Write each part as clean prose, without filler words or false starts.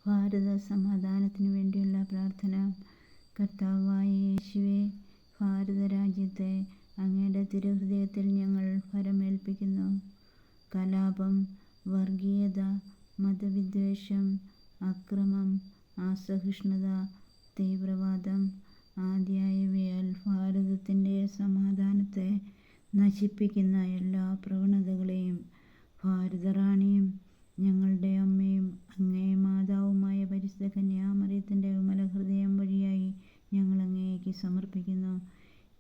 ഭാരത സമാധാനത്തിനു വേണ്ടിയുള്ള പ്രാർത്ഥന. കർത്താവായ യേശുവേ, ഭാരതരാജ്യത്തെ അങ്ങയുടെ തിരുഹൃദയത്തിൽ ഞങ്ങൾ ഫലമേൽപ്പിക്കുന്നു. കലാപം, വർഗീയത, മതവിദ്വേഷം, അക്രമം, അസഹിഷ്ണുത, തീവ്രവാദം ആദിയായവയാൽ ഭാരതത്തിൻ്റെ സമാധാനത്തെ നശിപ്പിക്കുന്ന എല്ലാ പ്രവണതകളെയും ഭാരതറാണിയും ഞങ്ങളുടെ അമ്മയും അങ്ങേ മാതാവുമായ പരിശുദ്ധ കന്യാമറിയത്തിൻ്റെ വിമലഹൃദയം വഴിയായി ഞങ്ങൾ അങ്ങേക്ക് സമർപ്പിക്കുന്നു.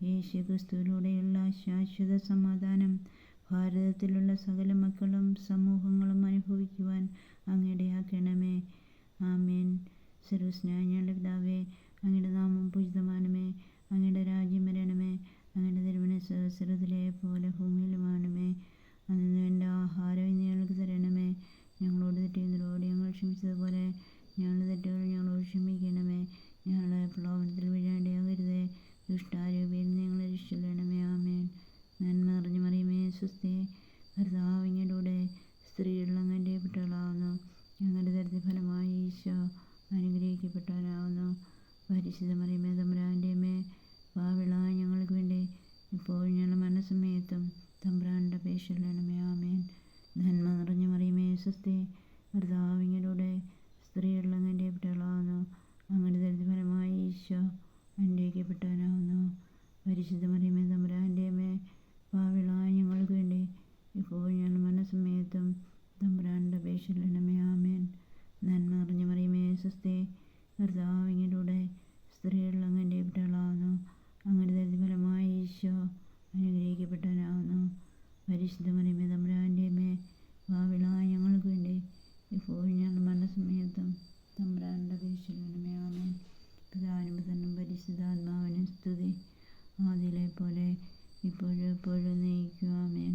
യേശുക്രിസ്തുവിലൂടെയുള്ള ശാശ്വത സമാധാനം ഭാരതത്തിലുള്ള സകല മക്കളും സമൂഹങ്ങളും അനുഭവിക്കുവാൻ അങ്ങിടയാക്കണമേ. ആമേൻ. സർവ്വസ്നായ ഞങ്ങളുടെ പിതാവേ, അങ്ങയുടെ നാമം പൂജിതമാണമേ. അങ്ങയുടെ രാജ്യം വരണമേ. അങ്ങയുടെ തിരുമനസ്സ് സ്വർഗ്ഗത്തിലെ പോലെ ഭൂമിയിലുമാണമേ. അന്നു വേണ്ട ആഹാരം ഇന്ന് ഞങ്ങൾക്ക് തരണമേ. ഞങ്ങളോട് തെറ്റ് ചെയ്യുന്നവരോട് ഞങ്ങൾ ക്ഷമിച്ചതുപോലെ ഞങ്ങളുടെ തെറ്റുകൾ ഞങ്ങളോട് ക്ഷമിക്കണമേ. ഞങ്ങളെ പ്രലോഭനത്തിൽ വീഴാനിടയാകരുതേ, ദുഷ്ടാരൂപിയിൽ നിന്ന് ഞങ്ങളെ രക്ഷിക്കണമേ. ആമേൻ. നന്മ നിറഞ്ഞ മറിയമേ, സ്വസ്തി, കർത്താവ് അങ്ങയുടെ കൂടെ സ്ത്രീകളിൽ അങ്ങ് അനുഗ്രഹിക്കപ്പെട്ടവളാകുന്നു. അങ്ങയുടെ ഉദരത്തിൻ ഫലമായി ഈശോ അനുഗ്രഹിക്കപ്പെട്ടവനാകുന്നു. പരിശുദ്ധ മറിയമേ, തമ്പുരാൻ്റെ അമ്മേ, പാപികളായ ഞങ്ങൾക്ക് വേണ്ടി ഇപ്പോഴും ഞങ്ങളുടെ മരണസമയത്തും തമ്പുരാൻ്റെ അപേക്ഷിക്കണമേ. ആമേൻ. നന്മ നിറഞ്ഞ മറിയമേ, സ്വസ്തി, കർത്താവ് അങ്ങയുടെ കൂടെ സ്ത്രീകളിൽ അങ്ങ് അനുഗ്രഹിക്കപ്പെട്ടവളാകുന്നു. അങ്ങയുടെ ഉദരത്തിൻ ഫലമായി ഈശോ അനുഗ്രഹിക്കപ്പെട്ടവനാകുന്നു. പരിശുദ്ധ മറിയമേ, തമ്പുരാൻ്റെ അമ്മേ, പാപികളായ ഞങ്ങൾക്ക് വേണ്ടി ഇപ്പോഴും ഞങ്ങളുടെ മരണസമയത്തും തമ്പുരാൻ്റെ അപേക്ഷിക്കണമേ. ആമേൻ. നന്മ നിറഞ്ഞ മറിയമേ, സ്വസ്തി, കർത്താവ് അങ്ങയുടെ കൂടെ സ്ത്രീകളിൽ അങ്ങ് അനുഗ്രഹിക്കപ്പെട്ടവളാകുന്നു. അങ്ങയുടെ ഉദരത്തിൻ ഫലമായി ഈശോ അനുഗ്രഹിക്കപ്പെട്ടവനാകുന്നു. പരിശുദ്ധ മറിയമേ, തമ്പുരാൻ്റെ അമ്മേ, പാപികളായ ഞങ്ങൾക്ക് വേണ്ടി ഇപ്പോഴും ഞങ്ങളുടെ മരണസമയത്തും തമ്പുരാൻ്റെ അപേക്ഷിക്കണമേ. ആമേൻ. പിതാവിനും പുത്രനും പരിശുദ്ധാത്മാവിനും സ്തുതി, ആദിയിലെ പോലെ ഇപ്പോഴും എപ്പോഴും എന്നേക്കും. ആമേൻ.